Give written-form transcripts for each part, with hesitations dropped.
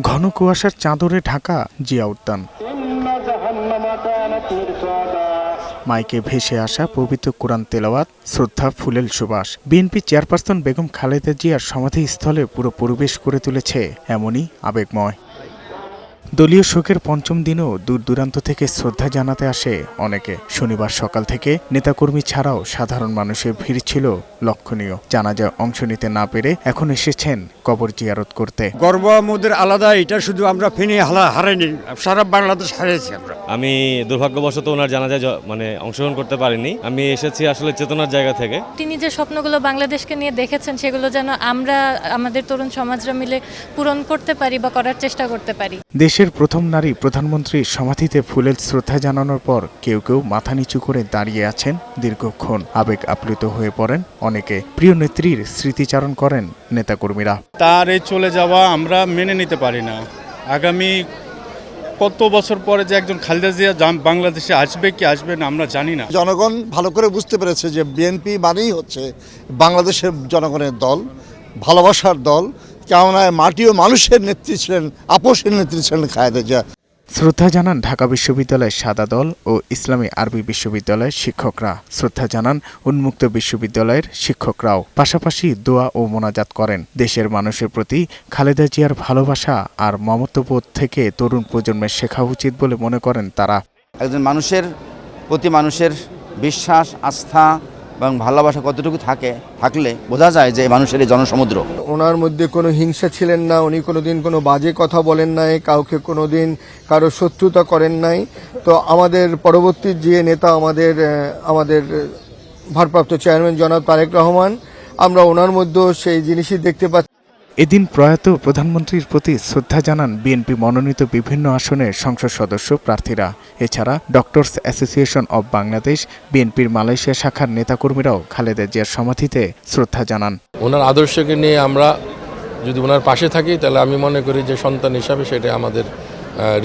ঘন কুয়াশার চাদরে ঢাকা জিয়া উদ্যান। মাইকে ভেসে আসা পবিত্র কোরআন তেলাওয়াত, শ্রদ্ধা ফুলেল সুবাস। বিএনপি চেয়ারপারসন বেগম খালেদা জিয়ার সমাধিস্থলে পুরো পরিবেশ করে তুলেছে এমনই আবেগময়। দলীয় শোকের পঞ্চম দিনেও দূর দূরান্ত থেকে শ্রদ্ধা জানাতে আসে অনেকে। শনিবার সকাল থেকে নেতাকর্মী ছাড়াও সাধারণ মানুষের ভিড় ছিল লক্ষণীয়। জানাজায় অংশ নিতে না পেরে এখন এসেছেন কবর জিয়ারত করতে। গর্ব আমাদের আলাদা, এটা শুধু আমরা ফেনী হারাইনি, সারা বাংলাদেশ হারিয়েছি আমরা। আমি দুর্ভাগ্যবশত ওনার জানাজায় অংশগ্রহণ করতে পারিনি। আমি এসেছি আসলে চেতনার জায়গা থেকে। তিনি যে স্বপ্নগুলো বাংলাদেশকে নিয়ে দেখেছেন সেগুলো যেন আমরা আমাদের তরুণ সমাজরা মিলে পূরণ করতে পারি বা করার চেষ্টা করতে পারি। দেশের প্রথম নারী প্রধানমন্ত্রীর সমাধিতে ফুলেল শ্রদ্ধা জানানোর পর কেউ কেউ মাথা নিচু করে দাঁড়িয়ে আছেন দীর্ঘক্ষণ। আবেগ আপ্লুত হয়ে পড়েন অনেকে। প্রিয় নেত্রীর স্মৃতিচারণ করেন নেতাকর্মীরা। তার এই চলে যাওয়া আমরা মেনে নিতে পারি না। আগামী কত বছর পরে যে একজন খালেদা জিয়া বাংলাদেশে আসবে কি আসবে না আমরা জানি না। জনগণ ভালো করে বুঝতে পেরেছে যে বিএনপি মানেই হচ্ছে বাংলাদেশের জনগণের দল, ভালোবাসার দল। কেননা মাটি ও মানুষের নেত্রী ছিলেন, আপোষের নেত্রী ছিলেন খালেদা জিয়া। শ্রদ্ধা জানান ঢাকা বিশ্ববিদ্যালয়ের সাদা দল ও ইসলামী আরবি বিশ্ববিদ্যালয়ের শিক্ষকরা। শ্রদ্ধা জানান উন্মুক্ত বিশ্ববিদ্যালয়ের শিক্ষকরাও। পাশাপাশি দোয়া ও মোনাজাত করেন। দেশের মানুষের প্রতি খালেদা জিয়ার ভালোবাসা আর মমত্ববোধ থেকে তরুণ প্রজন্মের শেখা উচিত বলে মনে করেন তারা। একজন মানুষের প্রতি মানুষের বিশ্বাস, আস্থা এবং ভালোবাসা কতটুকু থাকলে বোঝা যায় যে মানুষের এই জনসমুদ্র। ওনার মধ্যে কোনো হিংসা ছিলেন না, উনি কোনোদিন কোনো বাজে কথা বলেন নাই, কাউকে কোনোদিন কারো শত্রুতা করেন নাই। তো আমাদের পরবর্তী যে নেতা আমাদের ভারপ্রাপ্ত চেয়ারম্যান জনাব তারেক রহমান, আমরা ওনার মধ্যেও সেই জিনিসই দেখতে পাচ্ছি। এদিন প্রয়াত প্রধানমন্ত্রীর প্রতি শ্রদ্ধা জানান বিএনপি মনোনীত বিভিন্ন আসনের সংসদ সদস্য প্রার্থীরা। এছাড়া ডক্টরস অ্যাসোসিয়েশন অব বাংলাদেশ, বিএনপির মালয়েশিয়া শাখার নেতাকর্মীরাও খালেদা জিয়ার সমাধিতে শ্রদ্ধা জানান। ওনার আদর্শকে নিয়ে আমরা যদি ওনার পাশে থাকি তাহলে আমি মনে করি যে সন্তান হিসাবে সেটা আমাদের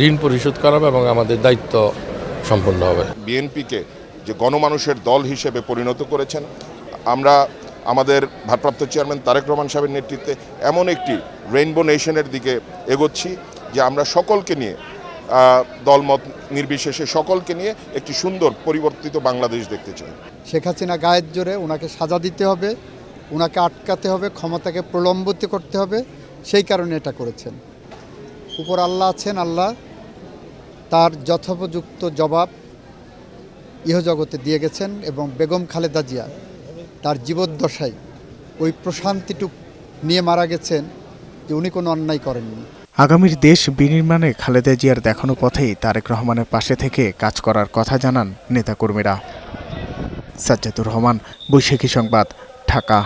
ঋণ পরিশোধ করাবে এবং আমাদের দায়িত্ব সম্পন্ন হবে। বিএনপিকে যে গণমানুষের দল হিসেবে পরিণত করেছেন, আমরা আমাদের ভারপ্রাপ্ত চেয়ারম্যান তারেক রহমান সাহেবের নেতৃত্বে এমন একটি রেইনবো নেশনের দিকে এগোচ্ছি যে আমরা সকলকে নিয়ে, দলমত নির্বিশেষে সকলকে নিয়ে একটি সুন্দর পরিবর্তিত বাংলাদেশ দেখতে চাই। শেখ হাসিনা গায়ের জোরে ওনাকে সাজা দিতে হবে, ওনাকে আটকাতে হবে, ক্ষমতাকে প্রলম্বিত করতে হবে, সেই কারণে এটা করেছেন। উপর আল্লাহ আছেন, আল্লাহ তার যথোপযুক্ত জবাব ইহজগতে দিয়ে গেছেন এবং বেগম খালেদা জিয়া তার জীবদ্দশায় ওই প্রশান্তিটুক নিয়ে মারা গেছেন যে উনি কোনো অন্যায় করেননি। আগামীর দেশ বিনির্মাণে খালেদা জিয়ার দেখানো পথেই তারেক রহমানের পাশে থেকে কাজ করার কথা জানান নেতাকর্মীরা। সাজ্জাদুর রহমান, বৈশাখী সংবাদ, ঢাকা।